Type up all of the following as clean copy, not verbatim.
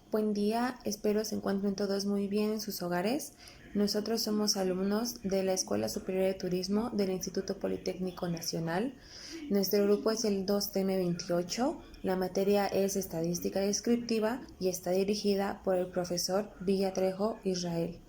Buen día, espero se encuentren todos muy bien en sus hogares. Nosotros somos alumnos de la Escuela Superior de Turismo del Instituto Politécnico Nacional. Nuestro grupo es el 2TM28, la materia es Estadística Descriptiva y está dirigida por el profesor Villatrejo Israel.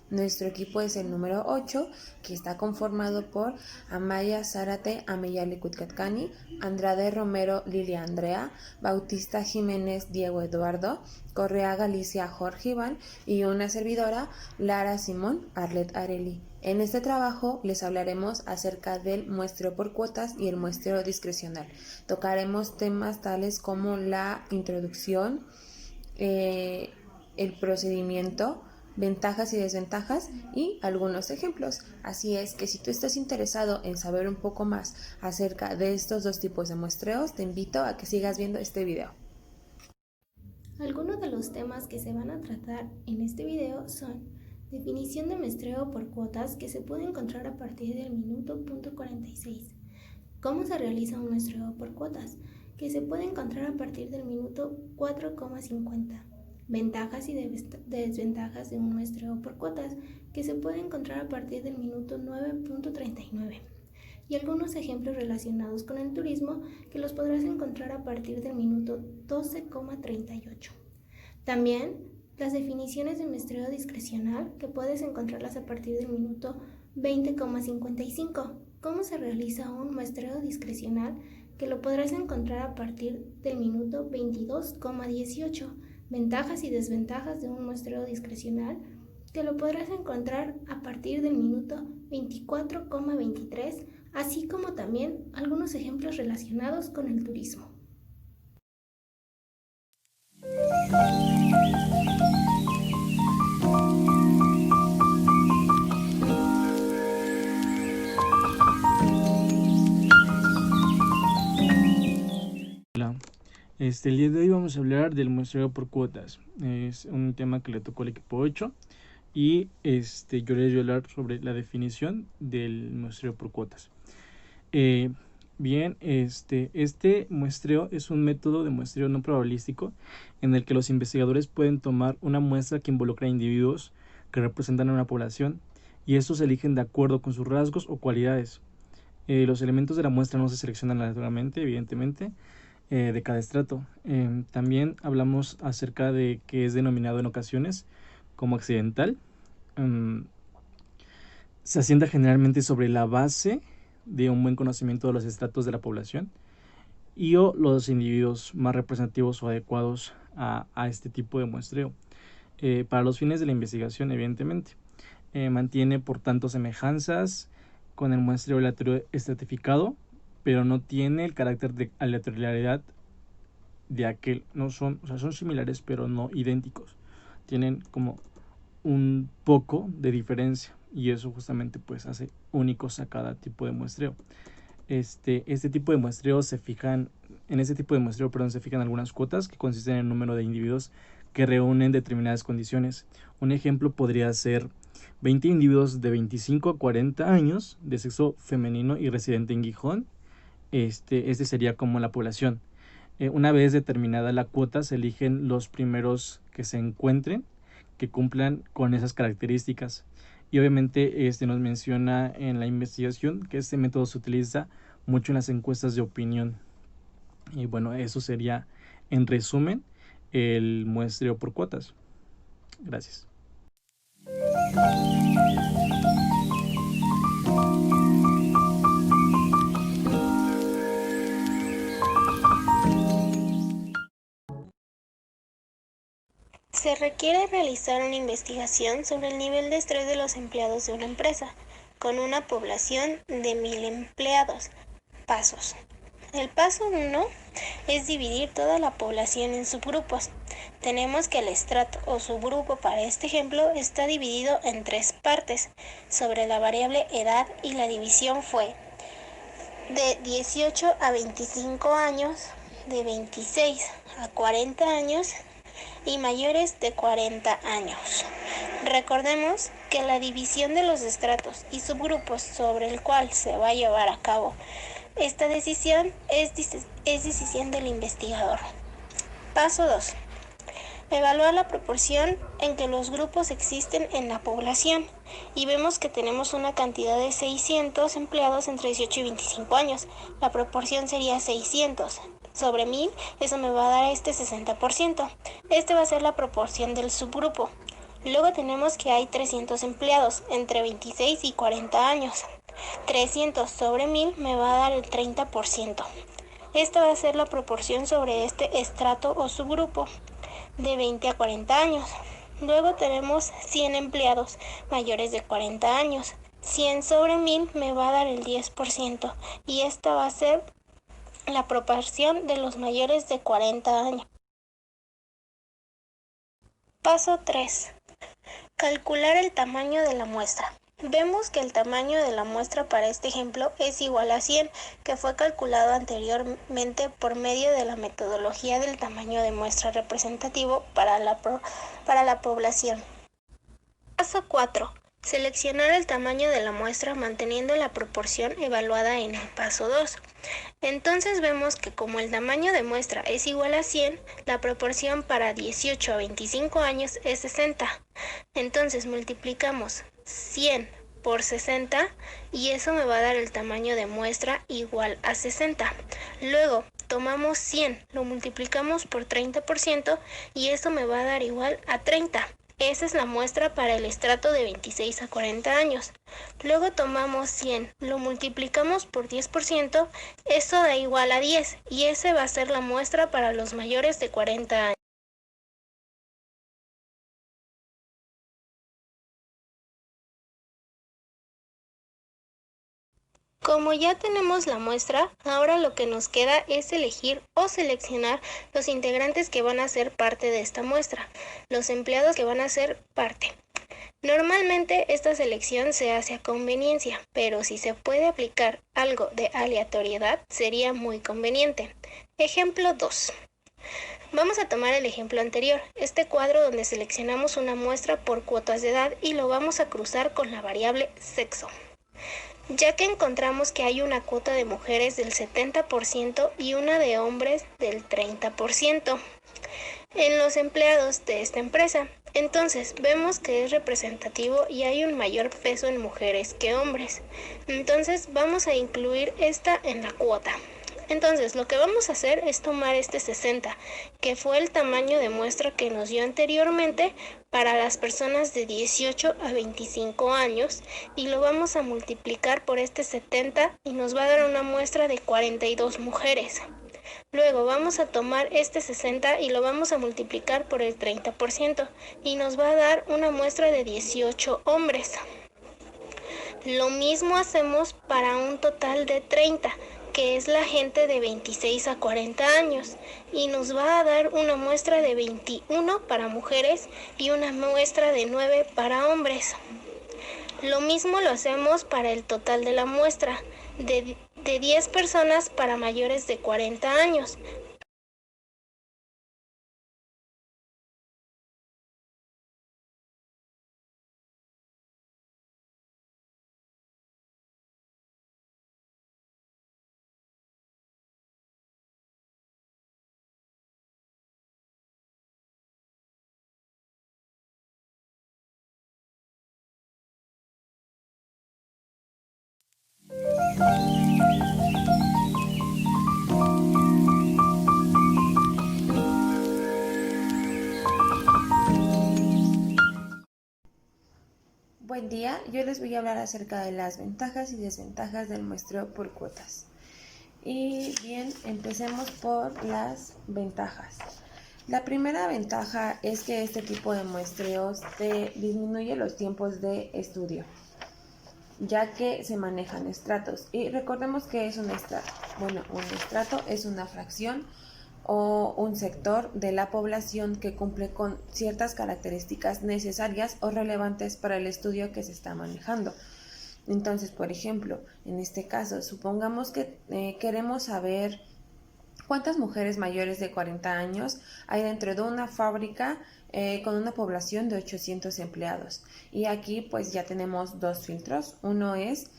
Nuestro equipo es el número 8, que está conformado por Amaya Zárate Ameyali Cuitcatkani, Andrade Romero Lilia Andrea, Bautista Jiménez Diego Eduardo, Correa Galicia Jorge Iván y una servidora, Lara Simón Arlet Areli. En este trabajo les hablaremos acerca del muestreo por cuotas y el muestreo discrecional. Tocaremos temas tales como la introducción, el procedimiento, ventajas y desventajas y algunos ejemplos. Así es que si tú estás interesado en saber un poco más acerca de estos dos tipos de muestreos, te invito a que sigas viendo este video. Algunos de los temas que se van a tratar en este video son definición de muestreo por cuotas, que se puede encontrar a partir del minuto .46. ¿Cómo se realiza un muestreo por cuotas?, que se puede encontrar a partir del minuto 4,50. Ventajas y desventajas de un muestreo por cuotas, que se puede encontrar a partir del minuto 9.39. Y algunos ejemplos relacionados con el turismo, que los podrás encontrar a partir del minuto 12,38. También las definiciones de muestreo discrecional, que puedes encontrarlas a partir del minuto 20,55. ¿Cómo se realiza un muestreo discrecional?, que lo podrás encontrar a partir del minuto 22,18. Ventajas y desventajas de un muestreo discrecional, que lo podrás encontrar a partir del minuto 24,23, así como también algunos ejemplos relacionados con el turismo. Hola, el día de hoy vamos a hablar del muestreo por cuotas. Es un tema que le tocó al equipo 8 y yo les voy a hablar sobre la definición del muestreo por cuotas. Este muestreo es un método de muestreo no probabilístico en el que los investigadores pueden tomar una muestra que involucra individuos que representan a una población y estos se eligen de acuerdo con sus rasgos o cualidades. Los elementos de la muestra no se seleccionan aleatoriamente, evidentemente, de cada estrato. También hablamos acerca de que es denominado en ocasiones como accidental. Se asienta generalmente sobre la base de un buen conocimiento de los estratos de la población y o los individuos más representativos o adecuados a este tipo de muestreo. Para los fines de la investigación, evidentemente, mantiene por tanto semejanzas con el muestreo aleatorio estratificado, pero no tiene el carácter de aleatoriedad de aquel. Son similares, pero no idénticos. Tienen como un poco de diferencia y eso justamente pues hace únicos a cada tipo de muestreo. En este tipo de muestreo se fijan algunas cuotas que consisten en el número de individuos que reúnen determinadas condiciones. Un ejemplo podría ser 20 individuos de 25 a 40 años de sexo femenino y residente en Gijón. Este sería como la población. Una vez determinada la cuota, se eligen los primeros que se encuentren que cumplan con esas características. Y obviamente nos menciona en la investigación que este método se utiliza mucho en las encuestas de opinión. Y bueno, eso sería en resumen el muestreo por cuotas. Gracias. Se requiere realizar una investigación sobre el nivel de estrés de los empleados de una empresa, con una población de 1000 empleados. Pasos. El paso 1 es dividir toda la población en subgrupos. Tenemos que el estrato o subgrupo para este ejemplo está dividido en 3 partes sobre la variable edad y la división fue de 18 a 25 años, de 26 a 40 años y mayores de 40 años. Recordemos que la división de los estratos y subgrupos sobre el cual se va a llevar a cabo esta decisión es decisión del investigador. Paso 2. Evaluar la proporción en que los grupos existen en la población y vemos que tenemos una cantidad de 600 empleados entre 18 y 25 años. La proporción sería 600 sobre 1000, eso me va a dar este 60%. Este va a ser la proporción del subgrupo. Luego tenemos que hay 300 empleados entre 26 y 40 años. 300 sobre 1000 me va a dar el 30%. Esta va a ser la proporción sobre este estrato o subgrupo de 20 a 40 años. Luego tenemos 100 empleados mayores de 40 años. 100 sobre 1000 me va a dar el 10% y esta va a ser la proporción de los mayores de 40 años. Paso 3. Calcular el tamaño de la muestra. Vemos que el tamaño de la muestra para este ejemplo es igual a 100, que fue calculado anteriormente por medio de la metodología del tamaño de muestra representativo para la población. Paso 4. Seleccionar el tamaño de la muestra manteniendo la proporción evaluada en el paso 2. Entonces vemos que como el tamaño de muestra es igual a 100, la proporción para 18 a 25 años es 60. Entonces multiplicamos 100 por 60 y eso me va a dar el tamaño de muestra igual a 60. Luego tomamos 100, lo multiplicamos por 30% y eso me va a dar igual a 30. Esa es la muestra para el estrato de 26 a 40 años. Luego tomamos 100, lo multiplicamos por 10%, eso da igual a 10 y ese va a ser la muestra para los mayores de 40 años. Como ya tenemos la muestra, ahora lo que nos queda es elegir o seleccionar los integrantes que van a ser parte de esta muestra, los empleados que van a ser parte. Normalmente esta selección se hace a conveniencia, pero si se puede aplicar algo de aleatoriedad sería muy conveniente. Ejemplo 2. Vamos a tomar el ejemplo anterior, este cuadro donde seleccionamos una muestra por cuotas de edad y lo vamos a cruzar con la variable sexo. Ya que encontramos que hay una cuota de mujeres del 70% y una de hombres del 30% en los empleados de esta empresa. Entonces vemos que es representativo y hay un mayor peso en mujeres que hombres. Entonces vamos a incluir esta en la cuota. Entonces lo que vamos a hacer es tomar este 60, que fue el tamaño de muestra que nos dio anteriormente para las personas de 18 a 25 años y lo vamos a multiplicar por este 70 y nos va a dar una muestra de 42 mujeres. Luego vamos a tomar este 60 y lo vamos a multiplicar por el 30% y nos va a dar una muestra de 18 hombres. Lo mismo hacemos para un total de 30, que es la gente de 26 a 40 años, y nos va a dar una muestra de 21 para mujeres y una muestra de 9 para hombres. Lo mismo lo hacemos para el total de la muestra, de 10 personas para mayores de 40 años. Buen día, yo les voy a hablar acerca de las ventajas y desventajas del muestreo por cuotas. Y bien, empecemos por las ventajas. La primera ventaja es que este tipo de muestreos te disminuye los tiempos de estudio, ya que se manejan estratos. Y recordemos que es un estrato. Bueno, un estrato es una fracción o un sector de la población que cumple con ciertas características necesarias o relevantes para el estudio que se está manejando. Entonces, por ejemplo, en este caso, supongamos que queremos saber ¿cuántas mujeres mayores de 40 años hay dentro de una fábrica con una población de 800 empleados? Y aquí pues ya tenemos dos filtros. Uno es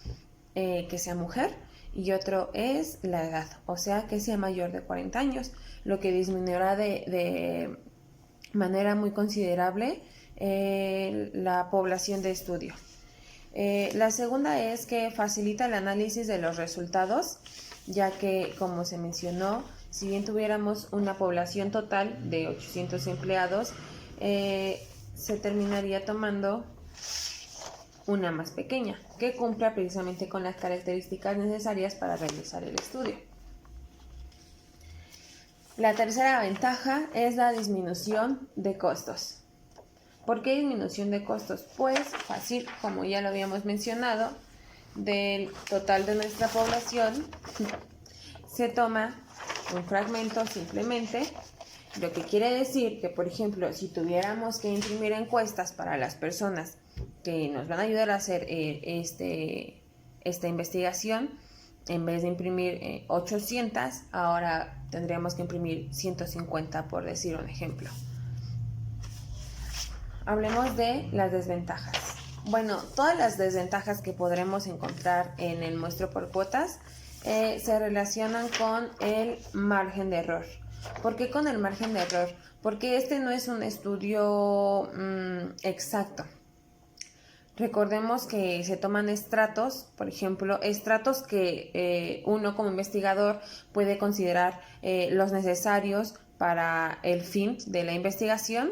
que sea mujer y otro es la edad, o sea que sea mayor de 40 años, lo que disminuirá de manera muy considerable la población de estudio. La segunda es que facilita el análisis de los resultados, ya que, como se mencionó, si bien tuviéramos una población total de 800 empleados, se terminaría tomando una más pequeña, que cumpla precisamente con las características necesarias para realizar el estudio. La tercera ventaja es la disminución de costos. ¿Por qué disminución de costos? Pues fácil, como ya lo habíamos mencionado, del total de nuestra población se toma un fragmento simplemente, lo que quiere decir que, por ejemplo, si tuviéramos que imprimir encuestas para las personas que nos van a ayudar a hacer esta investigación, en vez de imprimir 800, ahora tendríamos que imprimir 150, por decir un ejemplo. Hablemos de las desventajas. Bueno, todas las desventajas que podremos encontrar en el muestreo por cuotas se relacionan con el margen de error. ¿Por qué con el margen de error? Porque este no es un estudio exacto. Recordemos que se toman estratos, por ejemplo, estratos que uno como investigador puede considerar los necesarios para el fin de la investigación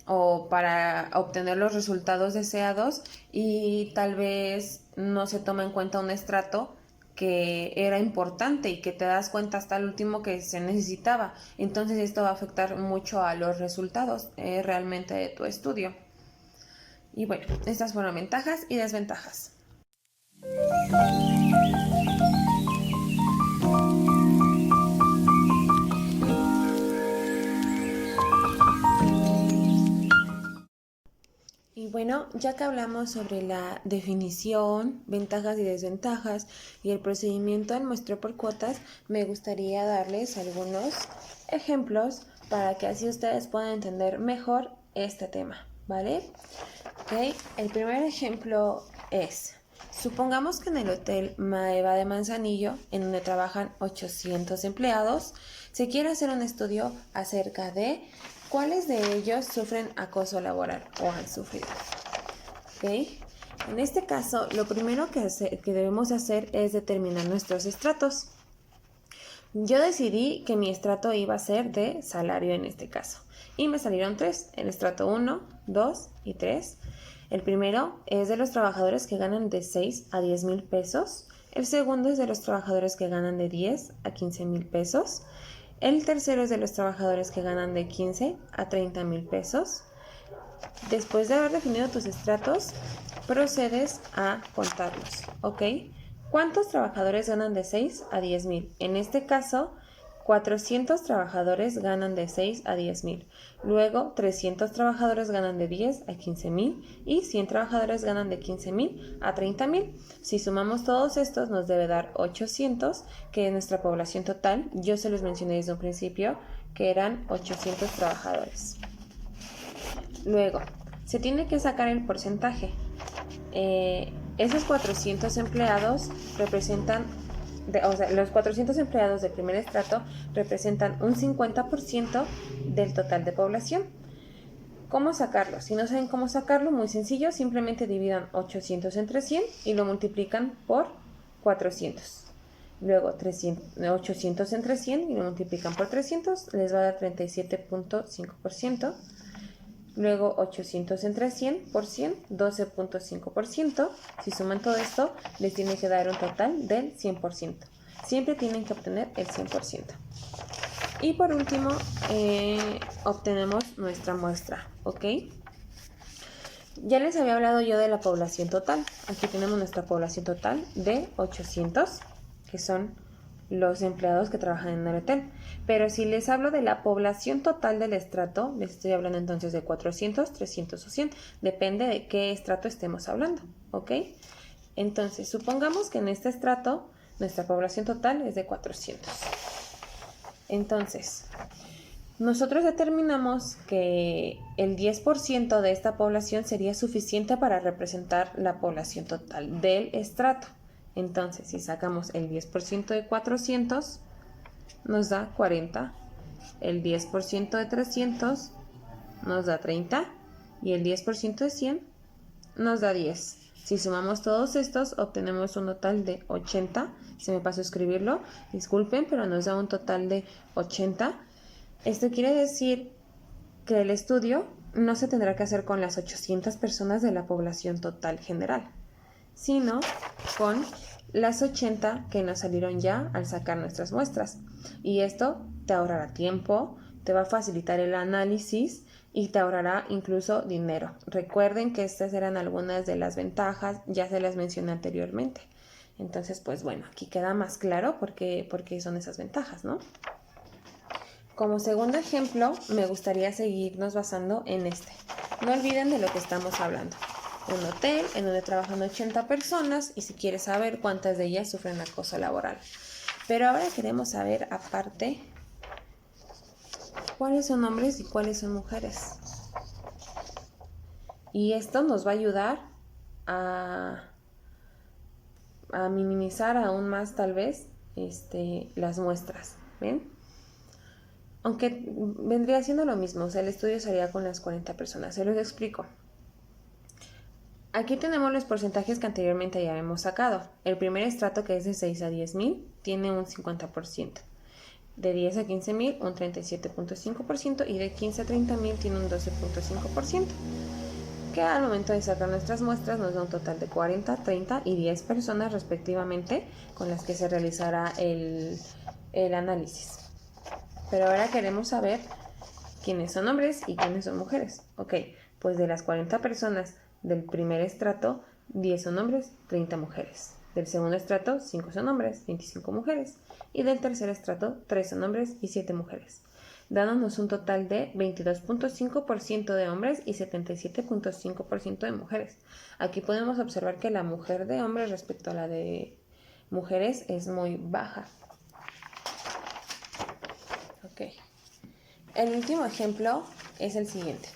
o para obtener los resultados deseados, y tal vez no se toma en cuenta un estrato que era importante y que te das cuenta hasta el último que se necesitaba. Entonces esto va a afectar mucho a los resultados realmente de tu estudio. Y bueno, estas fueron ventajas y desventajas. Y bueno, ya que hablamos sobre la definición, ventajas y desventajas y el procedimiento del muestreo por cuotas, me gustaría darles algunos ejemplos para que así ustedes puedan entender mejor este tema, ¿vale? Okay. El primer ejemplo es, supongamos que en el Hotel Maeva de Manzanillo, en donde trabajan 800 empleados, se quiere hacer un estudio acerca de ¿cuáles de ellos sufren acoso laboral o han sufrido? ¿Okay? En este caso, lo primero que debemos hacer es determinar nuestros estratos. Yo decidí que mi estrato iba a ser de salario en este caso. Y me salieron 3, el estrato 1, 2 y 3. El primero es de los trabajadores que ganan de 6 a 10 mil pesos. El segundo es de los trabajadores que ganan de 10 a 15 mil pesos. El tercero es de los trabajadores que ganan de 15 a 30 mil pesos. Después de haber definido tus estratos, procedes a contarlos, ¿ok? ¿Cuántos trabajadores ganan de 6 a 10 mil? En este caso, 400 trabajadores ganan de 6 a 10 mil. Luego, 300 trabajadores ganan de 10 a 15 mil y 100 trabajadores ganan de 15 mil a 30 mil. Si sumamos todos estos, nos debe dar 800, que es nuestra población total. Yo se los mencioné desde un principio, que eran 800 trabajadores. Luego, se tiene que sacar el porcentaje. Esos 400 empleados representan, los 400 empleados del primer estrato representan un 50% del total de población. ¿Cómo sacarlo? Si no saben cómo sacarlo, muy sencillo, simplemente dividan 800 entre 100 y lo multiplican por 400. Luego 800 entre 100 y lo multiplican por 300, les va a dar 37.5%. Luego 800 entre 100 por 100, 12.5%. Si suman todo esto, les tiene que dar un total del 100%. Siempre tienen que obtener el 100%. Y por último, obtenemos nuestra muestra, ¿ok? Ya les había hablado yo de la población total. Aquí tenemos nuestra población total de 800, que son los empleados que trabajan en el hotel. Pero si les hablo de la población total del estrato, les estoy hablando entonces de 400, 300 o 100. Depende de qué estrato estemos hablando, ¿ok? Entonces, supongamos que en este estrato nuestra población total es de 400. Entonces, nosotros determinamos que el 10% de esta población sería suficiente para representar la población total del estrato. Entonces, si sacamos el 10% de 400, nos da 40. El 10% de 300 nos da 30. Y el 10% de 100 nos da 10. Si sumamos todos estos, obtenemos un total de 80. Se me pasó a escribirlo, disculpen, pero nos da un total de 80. Esto quiere decir que el estudio no se tendrá que hacer con las 800 personas de la población total general, sino con las 80 que nos salieron ya al sacar nuestras muestras. Y esto te ahorrará tiempo, te va a facilitar el análisis y te ahorrará incluso dinero. Recuerden que estas eran algunas de las ventajas, ya se las mencioné anteriormente. Entonces, pues bueno, aquí queda más claro por qué son esas ventajas, ¿no? Como segundo ejemplo, me gustaría seguirnos basando en este. No olviden de lo que estamos hablando. Un hotel en donde trabajan 80 personas y si quieres saber cuántas de ellas sufren acoso laboral. Pero ahora queremos saber, aparte, cuáles son hombres y cuáles son mujeres. Y esto nos va a ayudar a minimizar aún más, tal vez, las muestras. ¿Ven? Aunque vendría siendo lo mismo, o sea, el estudio sería con las 40 personas. Se los explico. Aquí tenemos los porcentajes que anteriormente ya hemos sacado. El primer estrato, que es de 6 a 10,000, tiene un 50%. De 10 a 15,000, un 37.5%. Y de 15 a 30,000 tiene un 12.5%. Que al momento de sacar nuestras muestras nos da un total de 40, 30 y 10 personas respectivamente con las que se realizará el análisis. Pero ahora queremos saber quiénes son hombres y quiénes son mujeres. Ok, pues de las 40 personas del primer estrato, 10 son hombres, 30 mujeres. Del segundo estrato, 5 son hombres, 25 mujeres. Y del tercer estrato, 3 son hombres y 7 mujeres. Dándonos un total de 22.5% de hombres y 77.5% de mujeres. Aquí podemos observar que la mujer de hombres respecto a la de mujeres es muy baja. Ok. El último ejemplo es el siguiente.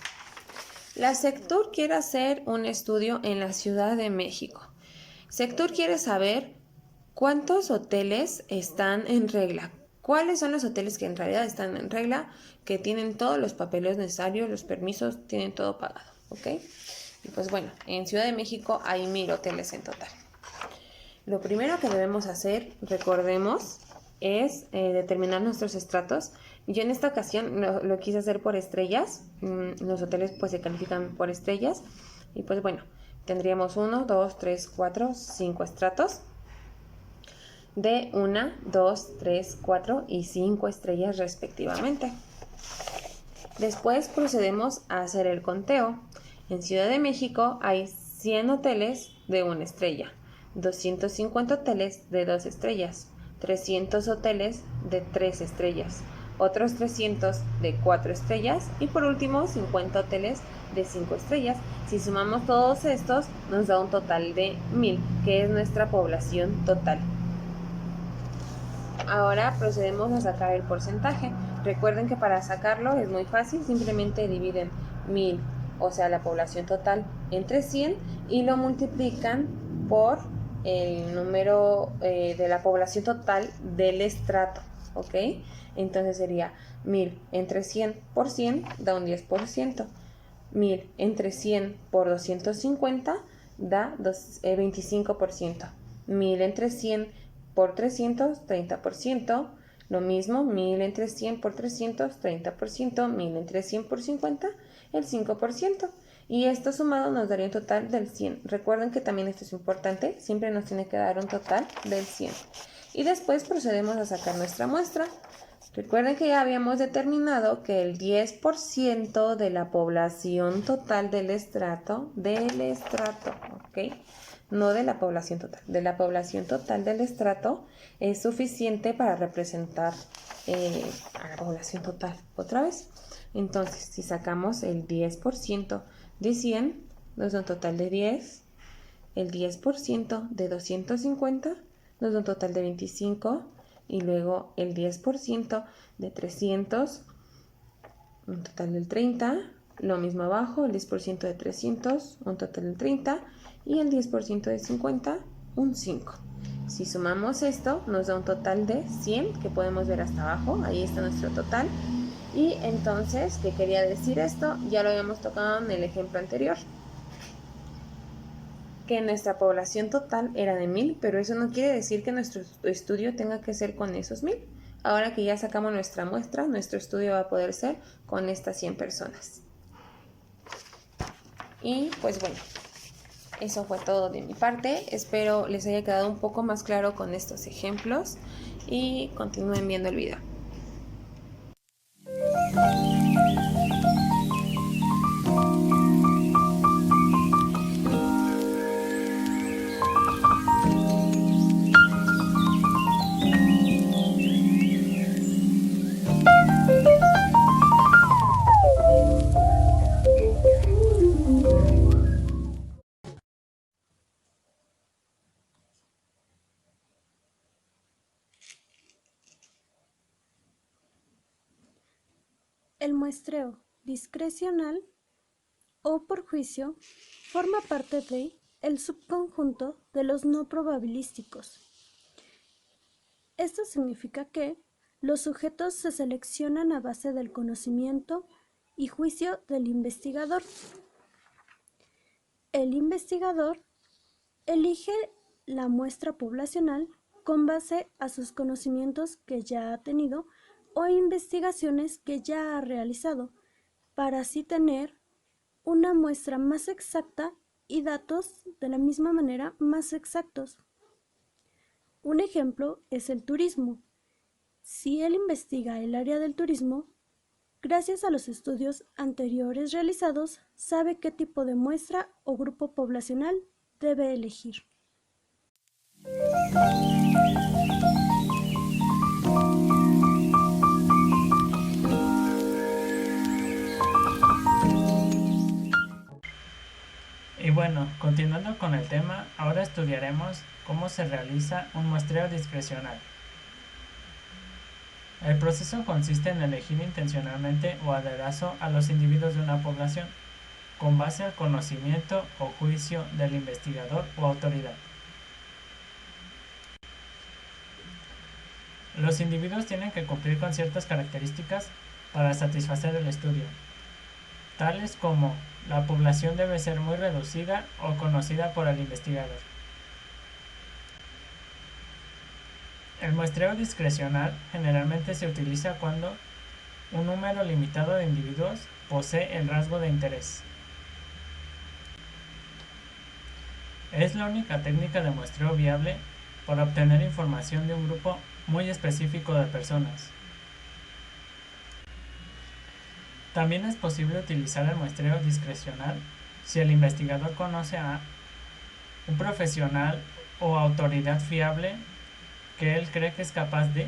La Sectur quiere hacer un estudio en la Ciudad de México. Sectur quiere saber cuántos hoteles están en regla. ¿Cuáles son los hoteles que en realidad están en regla, que tienen todos los papeles necesarios, los permisos, tienen todo pagado? ¿Ok? Y pues bueno, en Ciudad de México hay 1,000 hoteles en total. Lo primero que debemos hacer, recordemos, es determinar nuestros estratos. Yo en esta ocasión lo quise hacer por estrellas. Los hoteles pues se califican por estrellas. Y pues bueno, tendríamos 1, 2, 3, 4, 5 estratos de 1, 2, 3, 4 y 5 estrellas respectivamente. Después procedemos a hacer el conteo. En Ciudad de México hay 100 hoteles de 1 estrella, 250 hoteles de 2 estrellas, 300 hoteles de 3 estrellas, otros 300 de 4 estrellas y por último 50 hoteles de 5 estrellas. Si sumamos todos estos nos da un total de 1,000, que es nuestra población total. Ahora procedemos a sacar el porcentaje. Recuerden que para sacarlo es muy fácil, simplemente dividen 1,000, o sea la población total, entre 100 y lo multiplican por el número de la población total del estrato, ¿ok? Entonces sería 1,000 entre 100 por 100 da un 10%. 1,000 entre 100 por 250 da 25%. 1,000 entre 100 por 300, 30%. Lo mismo, 1,000 entre 100 por 300, 30%. 1,000 entre 100 por 50, el 5%. Y esto sumado nos daría un total del 100. Recuerden que también esto es importante, siempre nos tiene que dar un total del 100. Y después procedemos a sacar nuestra muestra. Recuerden que ya habíamos determinado que el 10% de la población total del estrato, ¿ok? No de la población total, de la población total del estrato es suficiente para representar a la población total. Otra vez, entonces si sacamos el 10% de 100, nos da un total de 10, el 10% de 250 nos da un total de 25, y luego el 10% de 300, un total del 30, lo mismo abajo, el 10% de 300, un total del 30, y el 10% de 50, un 5. Si sumamos esto, nos da un total de 100, que podemos ver hasta abajo, ahí está nuestro total. Y entonces, ¿qué quería decir esto? Ya lo habíamos tocado en el ejemplo anterior, que nuestra población total era de 1000, pero eso no quiere decir que nuestro estudio tenga que ser con esos 1000. Ahora que ya sacamos nuestra muestra, nuestro estudio va a poder ser con estas 100 personas. Y pues bueno, eso fue todo de mi parte. Espero les haya quedado un poco más claro con estos ejemplos y continúen viendo el video. El muestreo discrecional o por juicio forma parte del subconjunto de los no probabilísticos. Esto significa que los sujetos se seleccionan a base del conocimiento y juicio del investigador. El investigador elige la muestra poblacional con base a sus conocimientos que ya ha tenido o investigaciones que ya ha realizado, para así tener una muestra más exacta y datos de la misma manera más exactos. Un ejemplo es el turismo. Si él investiga el área del turismo, gracias a los estudios anteriores realizados, sabe qué tipo de muestra o grupo poblacional debe elegir. Y bueno, continuando con el tema, ahora estudiaremos cómo se realiza un muestreo discrecional. El proceso consiste en elegir intencionalmente o a dedazo a los individuos de una población, con base al conocimiento o juicio del investigador o autoridad. Los individuos tienen que cumplir con ciertas características para satisfacer el estudio, tales como la población debe ser muy reducida o conocida por el investigador. El muestreo discrecional generalmente se utiliza cuando un número limitado de individuos posee el rasgo de interés. Es la única técnica de muestreo viable para obtener información de un grupo muy específico de personas. También es posible utilizar el muestreo discrecional si el investigador conoce a un profesional o autoridad fiable que él cree que es capaz de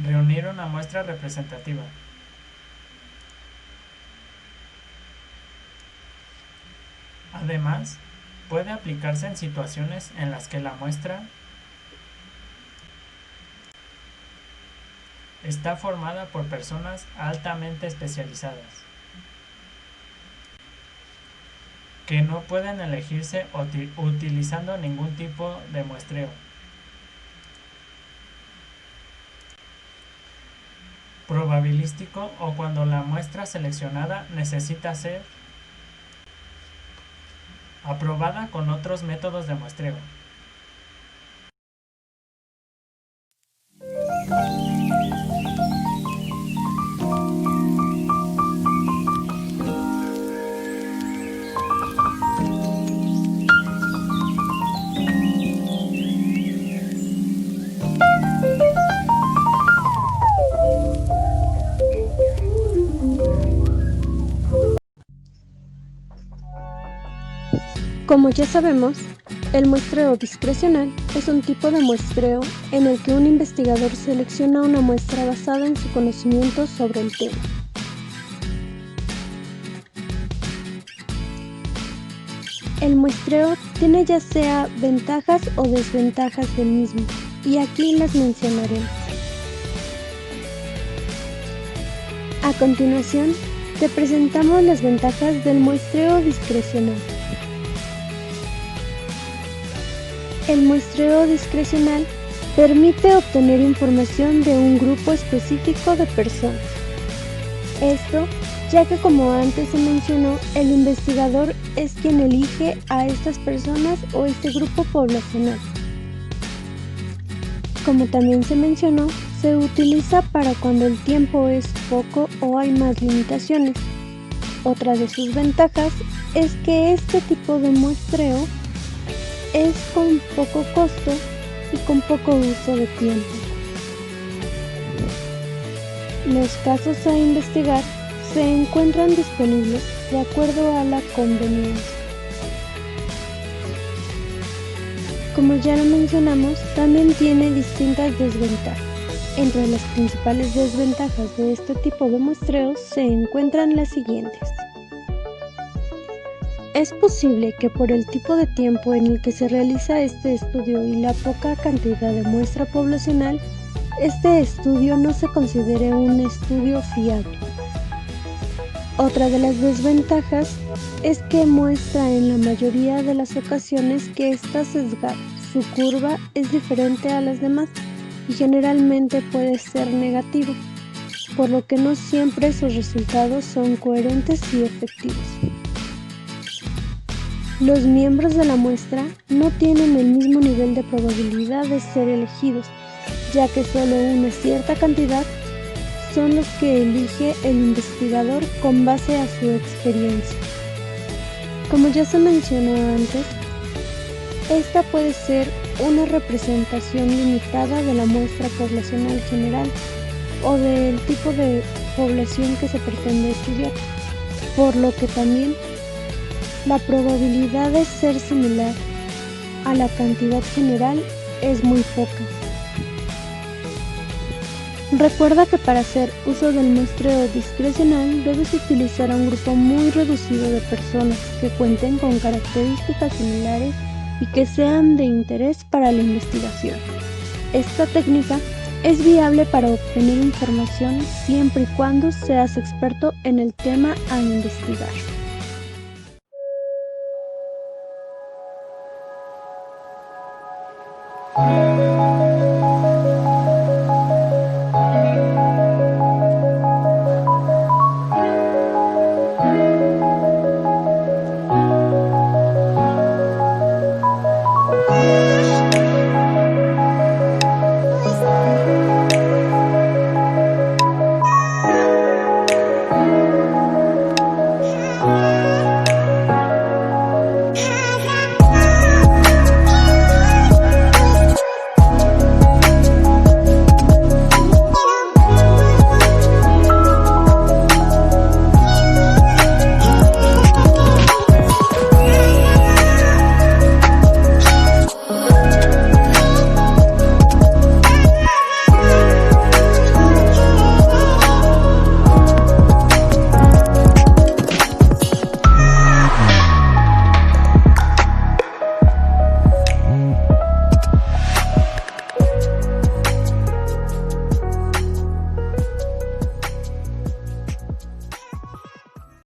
reunir una muestra representativa. Además, puede aplicarse en situaciones en las que la muestra está formada por personas altamente especializadas, que no pueden elegirse utilizando ningún tipo de muestreo. Probabilístico o cuando la muestra seleccionada necesita ser aprobada con otros métodos de muestreo. Como ya sabemos, el muestreo discrecional es un tipo de muestreo en el que un investigador selecciona una muestra basada en su conocimiento sobre el tema. El muestreo tiene ya sea ventajas o desventajas del mismo, y aquí las mencionaremos. A continuación, te presentamos las ventajas del muestreo discrecional. El muestreo discrecional permite obtener información de un grupo específico de personas. Esto, ya que como antes se mencionó, el investigador es quien elige a estas personas o este grupo poblacional. Como también se mencionó, se utiliza para cuando el tiempo es poco o hay más limitaciones. Otra de sus ventajas es que este tipo de muestreo es con poco costo y con poco uso de tiempo. Los casos a investigar se encuentran disponibles de acuerdo a la conveniencia. Como ya lo mencionamos, también tiene distintas desventajas. Entre las principales desventajas de este tipo de muestreos se encuentran las siguientes. Es posible que por el tipo de tiempo en el que se realiza este estudio y la poca cantidad de muestra poblacional, este estudio no se considere un estudio fiable. Otra de las desventajas es que muestra en la mayoría de las ocasiones que está sesgada. Su curva es diferente a las demás y generalmente puede ser negativo, por lo que no siempre sus resultados son coherentes y efectivos. Los miembros de la muestra no tienen el mismo nivel de probabilidad de ser elegidos, ya que solo una cierta cantidad son los que elige el investigador con base a su experiencia. Como ya se mencionó antes, esta puede ser una representación limitada de la muestra poblacional general o del tipo de población que se pretende estudiar, por lo que también la probabilidad de ser similar a la cantidad general es muy poca. Recuerda que para hacer uso del muestreo discrecional debes utilizar a un grupo muy reducido de personas que cuenten con características similares y que sean de interés para la investigación. Esta técnica es viable para obtener información siempre y cuando seas experto en el tema a investigar.